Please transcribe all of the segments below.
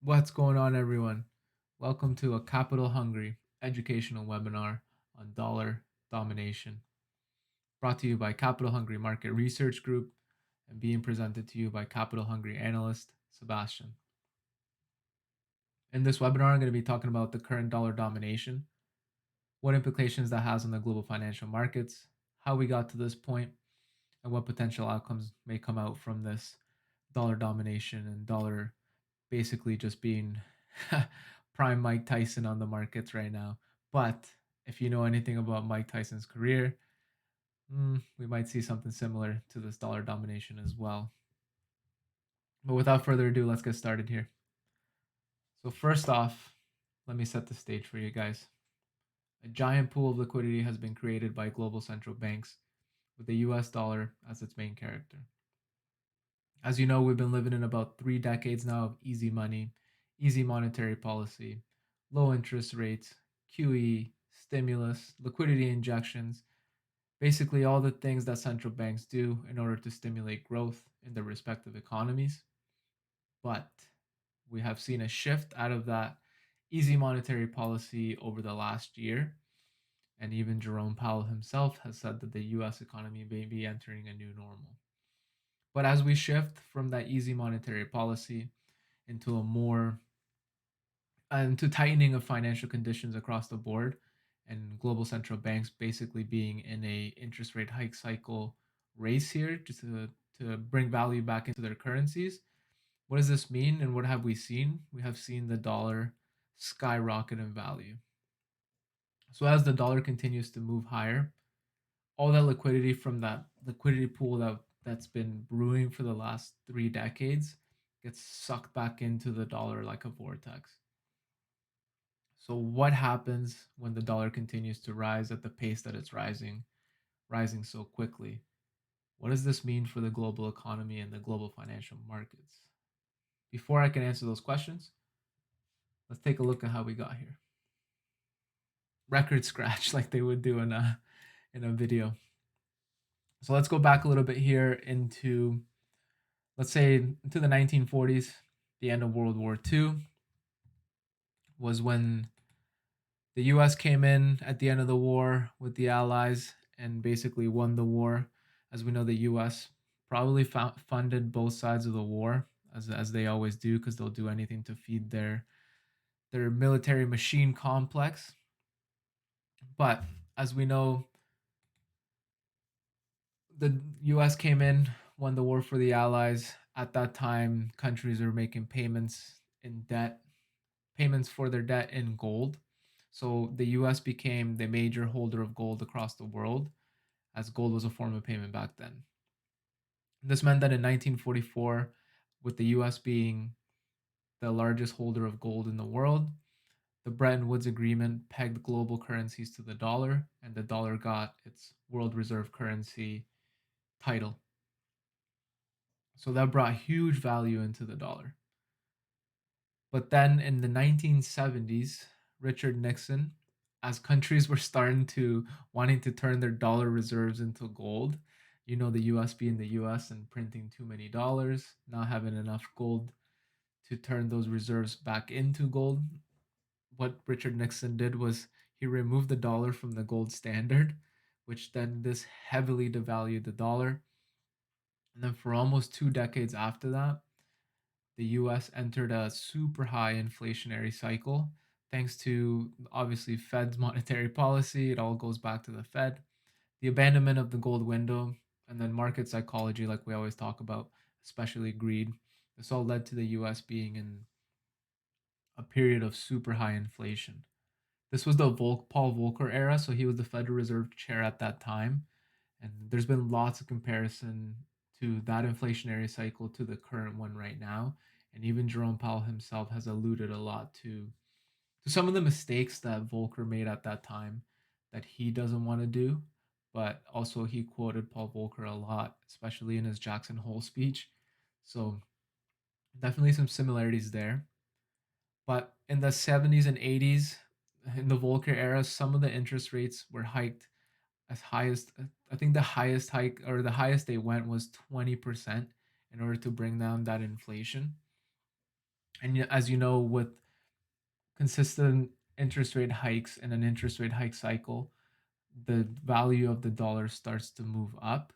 What's going on, everyone? Welcome to a capital hungry educational webinar on dollar domination, brought to you by Capital Hungry Market Research Group and being presented to you by Capital Hungry Analyst Sebastian. In this webinar, I'm going to be talking about the current dollar domination, what implications that has on the global financial markets, how we got to this point, and what potential outcomes may come out from this dollar domination and dollar basically just being prime Mike Tyson on the markets right now. But if you know anything about Mike Tyson's career, we might see something similar to this dollar domination as well. But without further ado, let's get started here. So first off, let me set the stage for you guys. A giant pool of liquidity has been created by global central banks with the US dollar as its main character. As you know, we've been living in about 3 decades now of easy money, easy monetary policy, low interest rates, QE, stimulus, liquidity injections, basically all the things that central banks do in order to stimulate growth in their respective economies. But we have seen a shift out of that easy monetary policy over the last year. And even Jerome Powell himself has said that the US economy may be entering a new normal. But as we shift from that easy monetary policy into a more into tightening of financial conditions across the board, and global central banks basically being in a interest rate hike cycle race here just to bring value back into their currencies. What does this mean and what have we seen? We have seen the dollar skyrocket in value. So as the dollar continues to move higher, all that liquidity from that liquidity pool that's been brewing for the last 3 decades gets sucked back into the dollar like a vortex. So what happens when the dollar continues to rise at the pace that it's rising so quickly? What does this mean for the global economy and the global financial markets? Before I can answer those questions, let's take a look at how we got here. Record scratch like they would do in a video. So let's go back a little bit here into, let's say, into the 1940s, the end of World War II was when the US came in at the end of the war with the Allies and basically won the war. As we know, the US probably funded both sides of the war, as they always do, because they'll do anything to feed their military machine complex. But as we know, the US came in, won the war for the Allies. At that time, countries were making payments in debt, payments for their debt in gold. So the US became the major holder of gold across the world, as gold was a form of payment back then. This meant that in 1944, with the US being the largest holder of gold in the world, the Bretton Woods Agreement pegged global currencies to the dollar, and the dollar got its world reserve currency title. So that brought huge value into the dollar. But then in the 1970s, Richard Nixon, as countries were starting to wanting to turn their dollar reserves into gold, you know, the US being the US and printing too many dollars, not having enough gold to turn those reserves back into gold. What Richard Nixon did was he removed the dollar from the gold standard, which then this heavily devalued the dollar. And then for almost 2 decades after that, the US entered a super high inflationary cycle thanks to obviously Fed's monetary policy. It all goes back to the Fed, the abandonment of the gold window, and then market psychology, like we always talk about, especially greed. This all led to the US being in a period of super high inflation. This was the Paul Volcker era, so he was the Federal Reserve chair at that time. And there's been lots of comparison to that inflationary cycle to the current one right now. And even Jerome Powell himself has alluded a lot to some of the mistakes that Volcker made at that time that he doesn't want to do. But also he quoted Paul Volcker a lot, especially in his Jackson Hole speech. So definitely some similarities there. But in the 70s and 80s, in the Volcker era, some of the interest rates were hiked as high as, I think the highest hike or the highest they went was 20% in order to bring down that inflation. And as you know, with consistent interest rate hikes and an interest rate hike cycle, the value of the dollar starts to move up.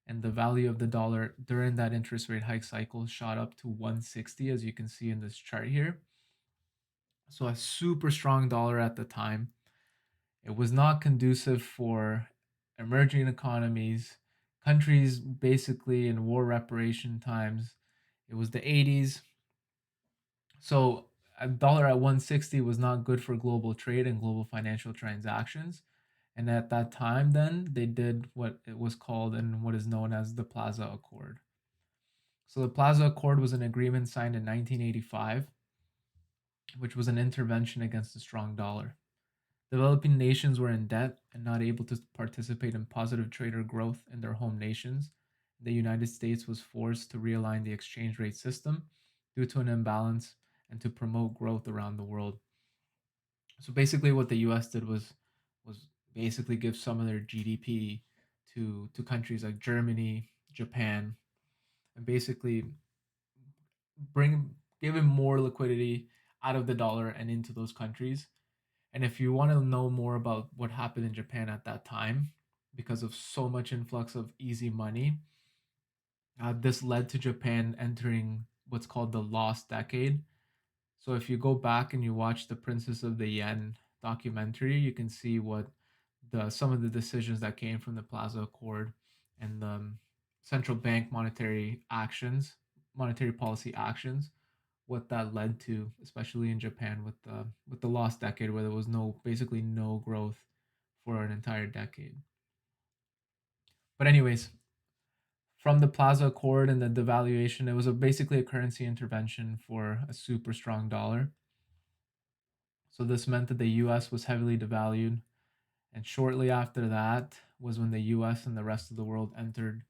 And the value of the dollar during that interest rate hike cycle shot up to 160, as you can see in this chart here. So a super strong dollar at the time. It was not conducive for emerging economies, countries basically in war reparation times. It was the 80s. So a dollar at 160 was not good for global trade and global financial transactions. And at that time, then they did what it was called and what is known as the Plaza Accord. So the Plaza Accord was an agreement signed in 1985, which was an intervention against the strong dollar. Developing nations were in debt and not able to participate in positive trade or growth in their home nations. The United States was forced to realign the exchange rate system due to an imbalance and to promote growth around the world. So basically, what the U.S. did was basically give some of their GDP to countries like Germany, Japan, and basically bring give them more liquidity out of the dollar and into those countries. And if you want to know more about what happened in Japan at that time, because of so much influx of easy money, this led to Japan entering what's called the lost decade. So if you go back and you watch the Princess of the Yen documentary, you can see what the some of the decisions that came from the Plaza Accord and the central bank monetary policy actions, what that led to, especially in Japan with the lost decade, where there was basically no growth for an entire decade. But anyways, from the Plaza Accord and the devaluation, it was basically a currency intervention for a super strong dollar. So this meant that the US was heavily devalued. And shortly after that was when the US and the rest of the world entered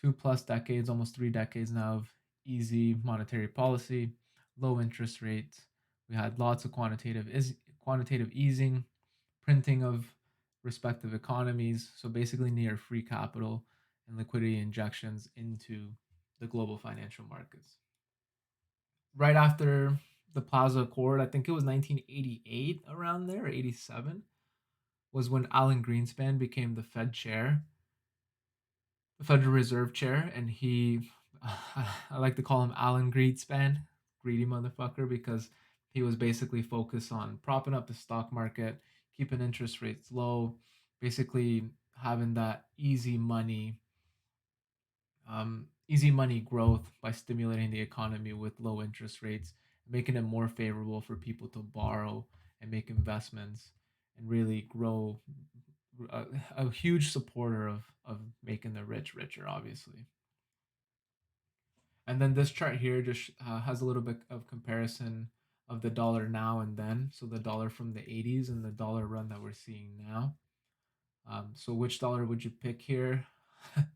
2+ decades, almost 3 decades now, of easy monetary policy, low interest rates. We had lots of quantitative easing, printing of respective economies. So basically, near free capital and liquidity injections into the global financial markets. Right after the Plaza Accord, I think it was 1988 around there, or 87, was when Alan Greenspan became the Fed chair, the Federal Reserve chair, and I like to call him Alan Greenspan, greedy motherfucker, because he was basically focused on propping up the stock market, keeping interest rates low, basically having that easy money growth by stimulating the economy with low interest rates, making it more favorable for people to borrow and make investments and really grow. A huge supporter of making the rich richer, obviously. And then this chart here just has a little bit of comparison of the dollar now and then. So the dollar from the 80s and the dollar run that we're seeing now. So which dollar would you pick here?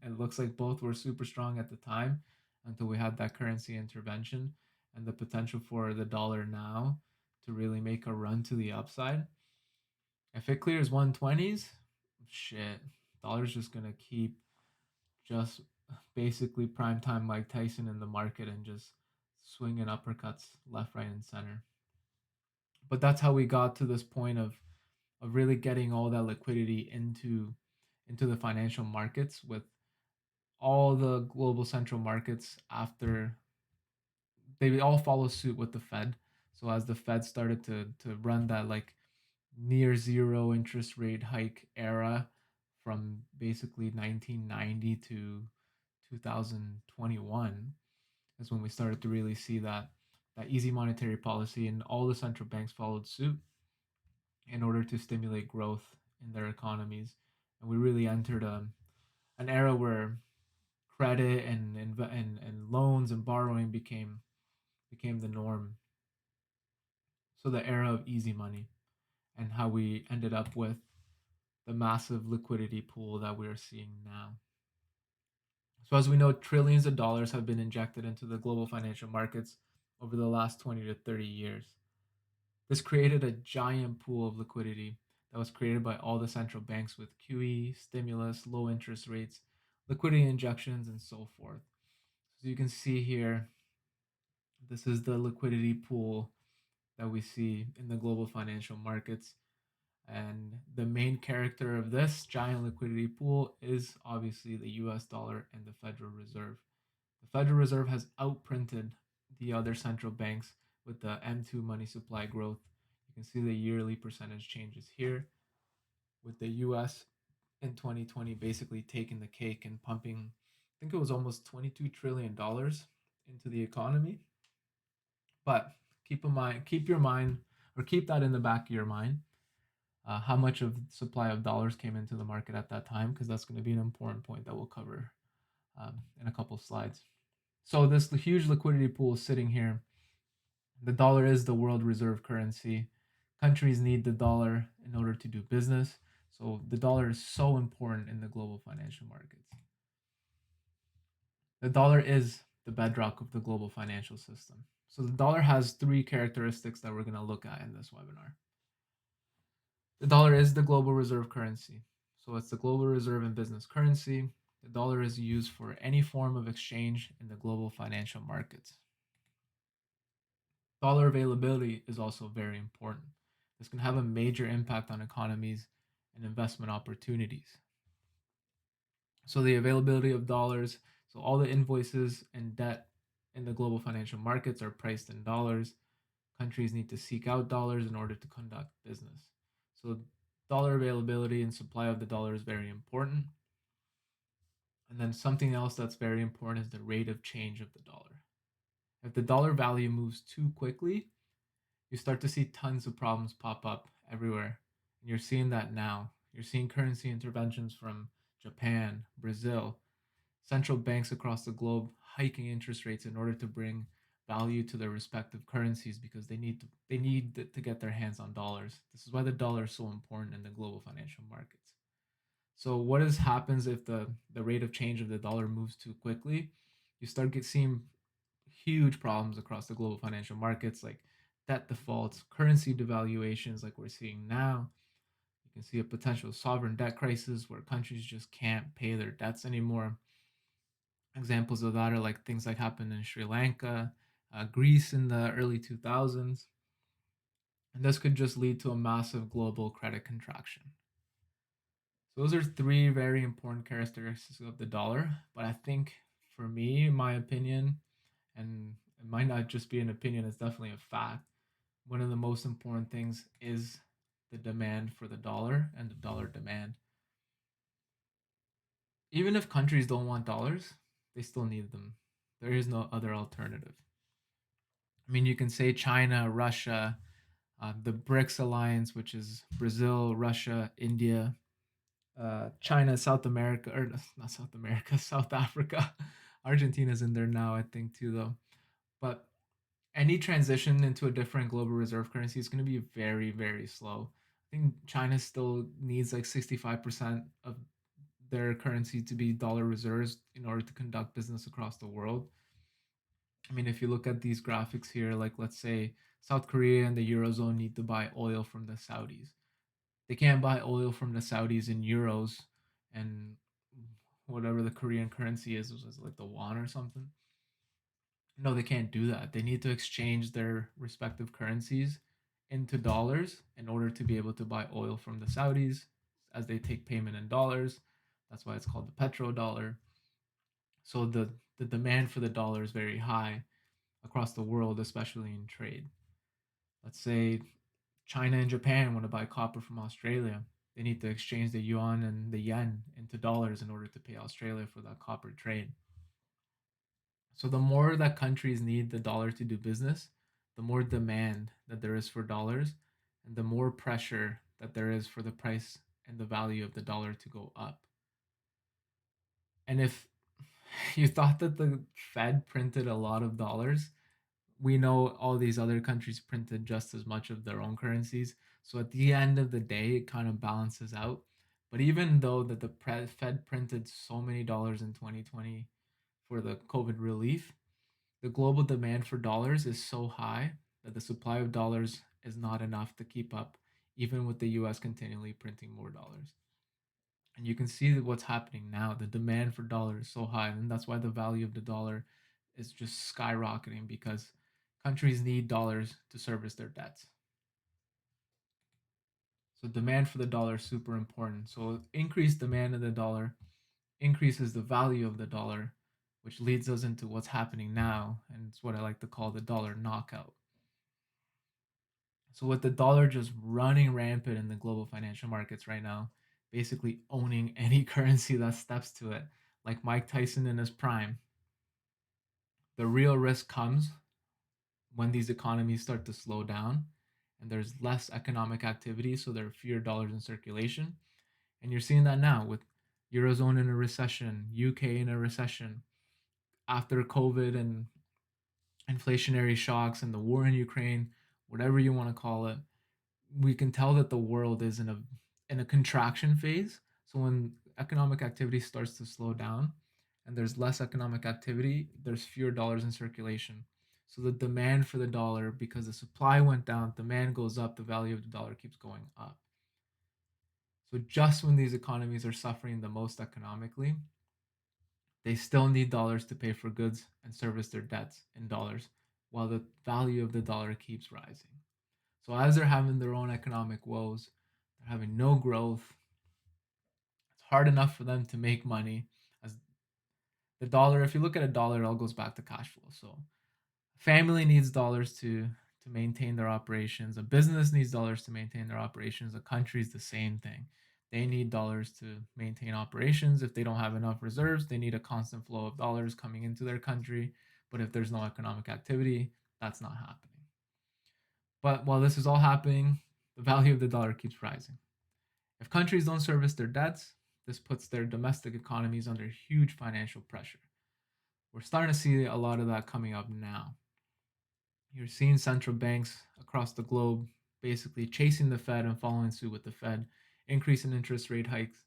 It looks like both were super strong at the time until we had that currency intervention and the potential for the dollar now to really make a run to the upside. If it clears 120s, shit, dollar's just gonna keep just basically prime time Mike Tyson in the market and just swinging uppercuts left, right, and center. But that's how we got to this point of really getting all that liquidity into the financial markets, with all the global central markets after they all follow suit with the Fed. So as the Fed started to run that like near zero interest rate hike era from basically 1990 to 2021, is when we started to really see that easy monetary policy, and all the central banks followed suit in order to stimulate growth in their economies. And we really entered an era where credit and loans and borrowing became the norm. So the era of easy money, and how we ended up with the massive liquidity pool that we are seeing now. So as we know, trillions of dollars have been injected into the global financial markets over the last 20 to 30 years. This created a giant pool of liquidity that was created by all the central banks with QE, stimulus, low interest rates, liquidity injections, and so forth. So you can see here This is the liquidity pool that we see in the global financial markets. And the main character of this giant liquidity pool is obviously the US dollar and the Federal Reserve. The Federal Reserve has outprinted the other central banks with the M2 money supply growth. You can see the yearly percentage changes here, with the US in 2020 basically taking the cake and pumping, I think it was almost $22 trillion into the economy. But keep your mind, or keep that in the back of your mind, how much of supply of dollars came into the market at that time, because that's going to be an important point that we'll cover in a couple slides. So this huge liquidity pool is sitting here. The dollar is the world reserve currency. Countries need the dollar in order to do business. So the dollar is so important in the global financial markets. The dollar is the bedrock of the global financial system. So the dollar has three characteristics that we're going to look at in this webinar. The dollar is the global reserve currency. So it's the global reserve and business currency. The dollar is used for any form of exchange in the global financial markets. Dollar availability is also very important. This can have a major impact on economies and investment opportunities. So the availability of dollars, so all the invoices and debt in the global financial markets are priced in dollars. Countries need to seek out dollars in order to conduct business. So dollar availability and supply of the dollar is very important. And then something else that's very important is the rate of change of the dollar. If the dollar value moves too quickly, you start to see tons of problems pop up everywhere. And you're seeing that now. You're seeing currency interventions from Japan, Brazil, central banks across the globe hiking interest rates in order to bring value to their respective currencies, because they need to get their hands on dollars. This is why the dollar is so important in the global financial markets. So what happens if the rate of change of the dollar moves too quickly? You start seeing huge problems across the global financial markets, like debt defaults, currency devaluations, like we're seeing now. You can see a potential sovereign debt crisis where countries just can't pay their debts anymore. Examples of that are like things like happened in Sri Lanka, Greece in the early 2000s. And this could just lead to a massive global credit contraction. So those are three very important characteristics of the dollar. But I think for me, in my opinion, and it might not just be an opinion, it's definitely a fact, one of the most important things is the demand for the dollar and the dollar demand. Even if countries don't want dollars, they still need them. There is no other alternative. I mean, you can say China, Russia, the BRICS alliance, which is Brazil, Russia, India, China, South America, or not South America, South Africa. Argentina's in there now, I think, too, though. But any transition into a different global reserve currency is going to be very, very slow. I think China still needs like 65% of their currency to be dollar reserves in order to conduct business across the world. I mean, if you look at these graphics here, like let's say South Korea and the Eurozone need to buy oil from the Saudis. They can't buy oil from the Saudis in euros and whatever the Korean currency is, was like the won or something. No, they can't do that. They need to exchange their respective currencies into dollars in order to be able to buy oil from the Saudis, as they take payment in dollars. That's why it's called the petrodollar. So the demand for the dollar is very high across the world, especially in trade. Let's say China and Japan want to buy copper from Australia. They need to exchange the yuan and the yen into dollars in order to pay Australia for that copper trade. So the more that countries need the dollar to do business, the more demand that there is for dollars, and the more pressure that there is for the price and the value of the dollar to go up. And if you thought that the Fed printed a lot of dollars, we know all these other countries printed just as much of their own currencies. So at the end of the day, it kind of balances out. But even though that the Fed printed so many dollars in 2020 for the COVID relief, the global demand for dollars is so high that the supply of dollars is not enough to keep up, even with the US continually printing more dollars. And you can see what's happening now. The demand for dollars is so high, and that's why the value of the dollar is just skyrocketing, because Countries need dollars to service their debts. So demand for the dollar is super important. So increased demand of the dollar increases the value of the dollar, which leads us into what's happening now, and it's what I like to call the dollar knockout. So with the dollar just running rampant in the global financial markets right now, basically owning any currency that steps to it, like Mike Tyson in his prime, the real risk comes when these economies start to slow down and there's less economic activity, so there are fewer dollars in circulation. And you're seeing that now with Eurozone in a recession, UK in a recession, after COVID and inflationary shocks and the war in Ukraine, whatever you want to call it, we can tell that the world is in a contraction phase. So when economic activity starts to slow down and there's less economic activity, there's fewer dollars in circulation. So the demand for the dollar, because the supply went down, demand goes up, the value of the dollar keeps going up. So just when these economies are suffering the most economically, they still need dollars to pay for goods and service their debts in dollars, while the value of the dollar keeps rising. So as they're having their own economic woes, they're having no growth. It's hard enough for them to make money. As the dollar, if you look at a dollar, it all goes back to cash flow. So a family needs dollars to maintain their operations. A business needs dollars to maintain their operations. A country is the same thing. They need dollars to maintain operations. If they don't have enough reserves, they need a constant flow of dollars coming into their country. But if there's no economic activity, that's not happening. But while this is all happening, the value of the dollar keeps rising. If countries don't service their debts, this puts their domestic economies under huge financial pressure. We're starting to see a lot of that coming up now. You're seeing central banks across the globe basically chasing the Fed and following suit with the Fed, increasing interest rate hikes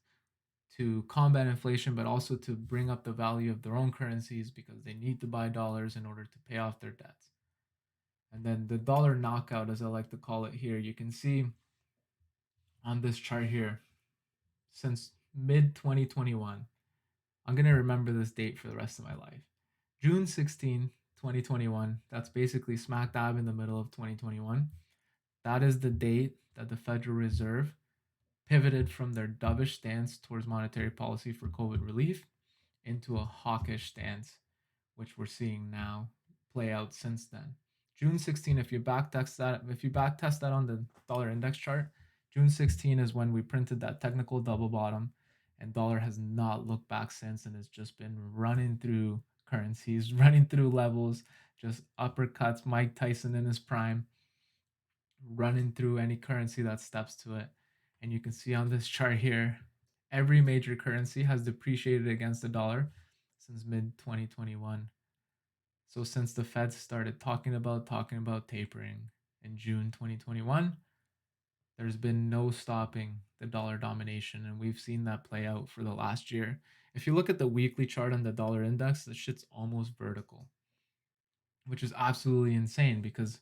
to combat inflation, but also to bring up the value of their own currencies because they need to buy dollars in order to pay off their debts. And then the dollar knockout, as I like to call it here, you can see on this chart here, since mid 2021, I'm going to remember this date for the rest of my life. June 16, 2021, that's basically smack dab in the middle of 2021. That is the date that the Federal Reserve pivoted from their dovish stance towards monetary policy for COVID relief into a hawkish stance, which we're seeing now play out since then. June 16, if you backtest that on the dollar index chart, June 16 is when we printed that technical double bottom, and dollar has not looked back since and has just been running through currencies, running through levels, just uppercuts, Mike Tyson in his prime, running through any currency that steps to it. And you can see on this chart here, every major currency has depreciated against the dollar since mid 2021. So since the Fed started talking about tapering in June 2021, there's been no stopping the dollar domination, and we've seen that play out for the last year. If you look at the weekly chart on the dollar index, the shit's almost vertical, which is absolutely insane because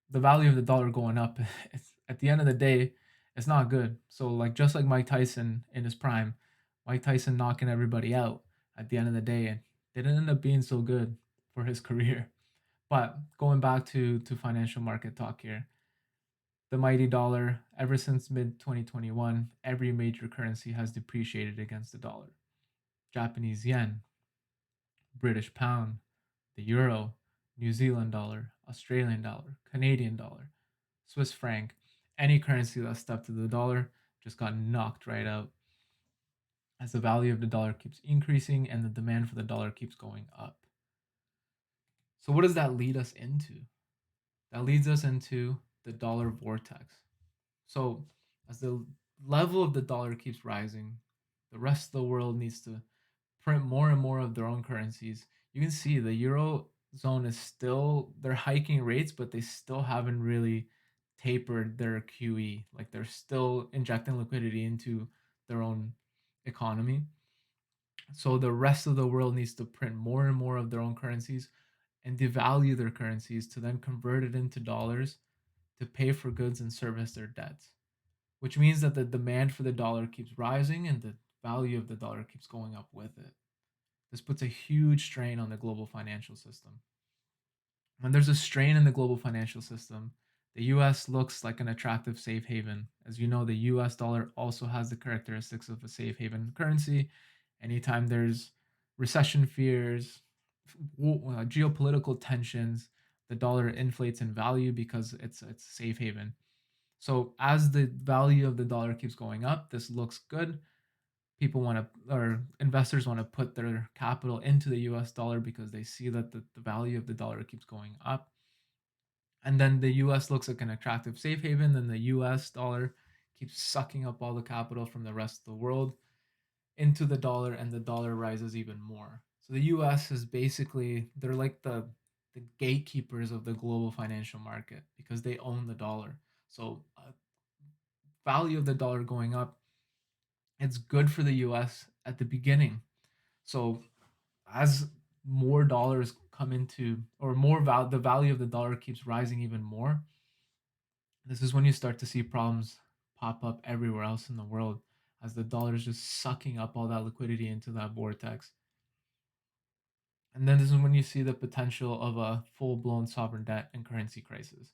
the value of the dollar going up, it's, at the end of the day, it's not good. So like just like Mike Tyson in his prime, Mike Tyson knocking everybody out at the end of the day, it didn't end up being so good for his career. But going back to financial market talk here, the mighty dollar, ever since mid 2021, every major currency has depreciated against the dollar. Japanese yen, British pound, the euro, New Zealand dollar, Australian dollar, Canadian dollar, Swiss franc, any currency that stepped to the dollar just got knocked right out as the value of the dollar keeps increasing and the demand for the dollar keeps going up. So, what does that lead us into? That leads us into the dollar vortex. So, as the level of the dollar keeps rising, the rest of the world needs to print more and more of their own currencies. You can see the eurozone is still, they're hiking rates, but they still haven't really tapered their QE. Like they're still injecting liquidity into their own economy. So the rest of the world needs to print more and more of their own currencies and devalue their currencies to then convert it into dollars to pay for goods and service their debts, which means that the demand for the dollar keeps rising and the value of the dollar keeps going up with it. This puts a huge strain on the global financial system. When there's a strain in the global financial system, the US looks like an attractive safe haven. As you know, the US dollar also has the characteristics of a safe haven currency. Anytime there's recession fears, geopolitical tensions, the dollar inflates in value because it's a safe haven. So as the value of the dollar keeps going up, this looks good. People want to, or investors want to put their capital into the US dollar because they see that the value of the dollar keeps going up. And then the US looks like an attractive safe haven, then the US dollar keeps sucking up all the capital from the rest of the world into the dollar, and the dollar rises even more. So the US is basically, they're like the gatekeepers of the global financial market because they own the dollar. So value of the dollar going up, it's good for the US at the beginning. So as more dollars come into, or the value of the dollar keeps rising even more, this is when you start to see problems pop up everywhere else in the world as the dollar is just sucking up all that liquidity into that vortex. And then this is when you see the potential of a full blown sovereign debt and currency crisis.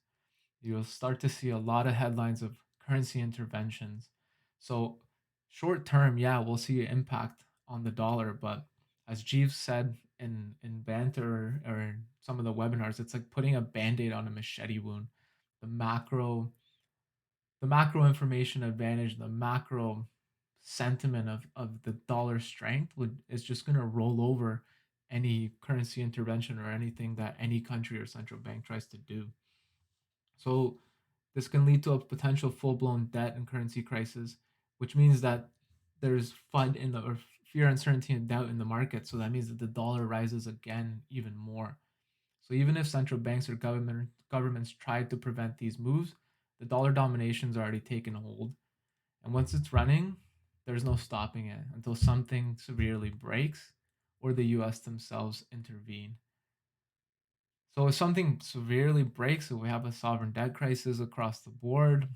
You'll start to see a lot of headlines of currency interventions. So, short term, yeah, we'll see an impact on the dollar, but as Jeeves said in banter or in some of the webinars, it's like putting a band-aid on a machete wound. The macro the macro information advantage, the macro sentiment of the dollar strength is just going to roll over any currency intervention or anything that any country or central bank tries to do. So this can lead to a potential full-blown debt and currency crisis, which means that there's FUD in the, or fear, uncertainty, and doubt in the market. So that means that the dollar rises again even more. So even if central banks or governments tried to prevent these moves, the dollar domination's already taken hold. And once it's running, there's no stopping it until something severely breaks or the US themselves intervene. So if something severely breaks, if we have a sovereign debt crisis across the board,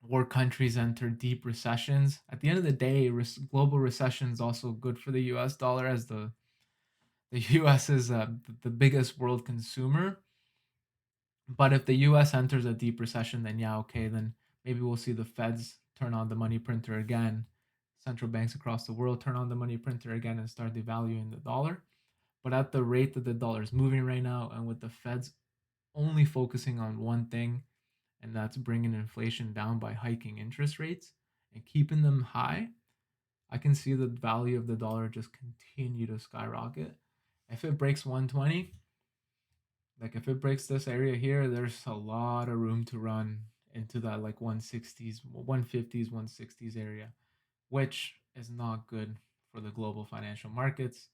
or countries enter deep recessions, at the end of the day, global recession is also good for the US dollar as the US is the biggest world consumer. But if the US enters a deep recession, then yeah, okay, then maybe we'll see the Feds turn on the money printer again. Central banks across the world turn on the money printer again and start devaluing the dollar. But at the rate that the dollar is moving right now, and with the Feds only focusing on one thing, and that's bringing inflation down by hiking interest rates and keeping them high, I can see the value of the dollar just continue to skyrocket. If it breaks 120, like if it breaks this area here, there's a lot of room to run into that like 160s, 150s, 160s area, which is not good for the global financial markets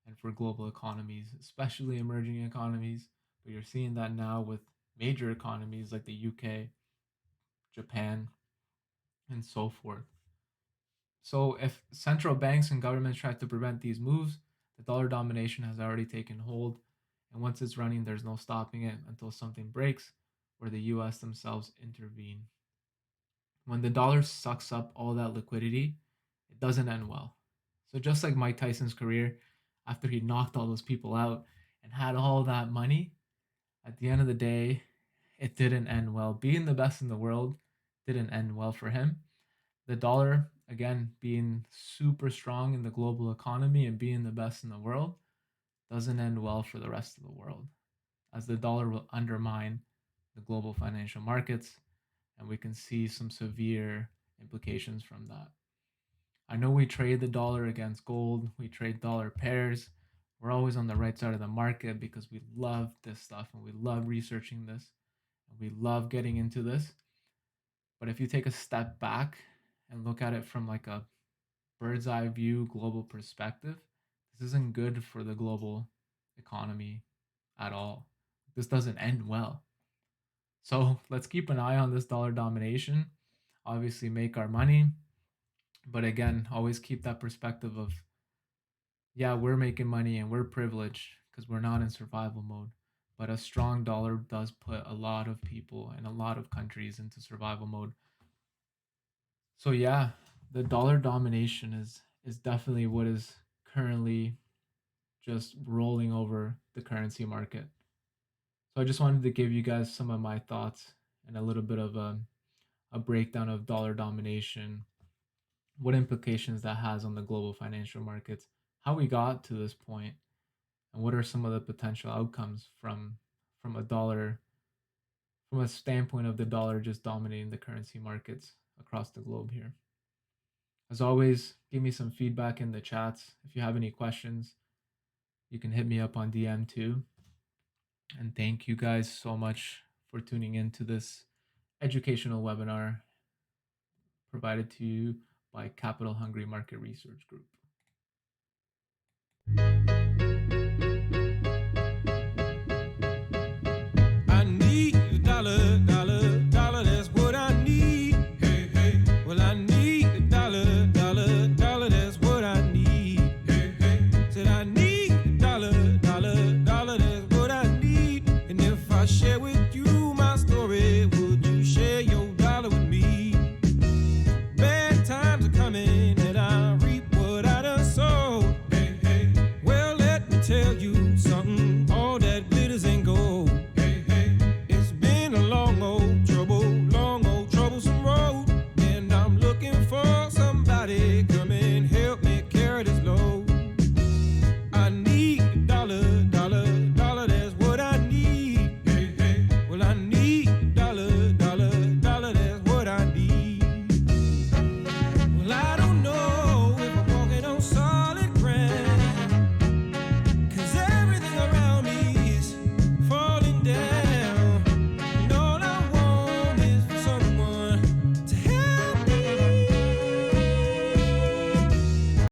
and for global economies, especially emerging economies. But you're seeing that now with major economies like the UK, Japan, and so forth. So if central banks and governments try to prevent these moves, the dollar domination has already taken hold. And once it's running, there's no stopping it until something breaks or the US themselves intervene. When the dollar sucks up all that liquidity, it doesn't end well. So just like Mike Tyson's career, after he knocked all those people out and had all that money, at the end of the day, it didn't end well. Being the best in the world didn't end well for him. The dollar, again, being super strong in the global economy and being the best in the world, doesn't end well for the rest of the world, as the dollar will undermine the global financial markets, and we can see some severe implications from that. I know we trade the dollar against gold, we trade dollar pairs. We're always on the right side of the market because we love this stuff and we love researching this and we love getting into this. But if you take a step back and look at it from like a bird's eye view global perspective, this isn't good for the global economy at all. This doesn't end well. So let's keep an eye on this dollar domination. Obviously, make our money. But again, always keep that perspective of, yeah, we're making money and we're privileged because we're not in survival mode. But a strong dollar does put a lot of people and a lot of countries into survival mode. So yeah, the dollar domination is definitely what is currently just rolling over the currency market. So I just wanted to give you guys some of my thoughts and a little bit of a breakdown of dollar domination, what implications that has on the global financial markets, how we got to this point, and what are some of the potential outcomes from a dollar, from a standpoint of the dollar just dominating the currency markets across the globe here. As always, give me some feedback in the chats. If you have any questions, you can hit me up on DM too. And thank you guys so much for tuning into this educational webinar provided to you by Capital Hungry Market Research Group.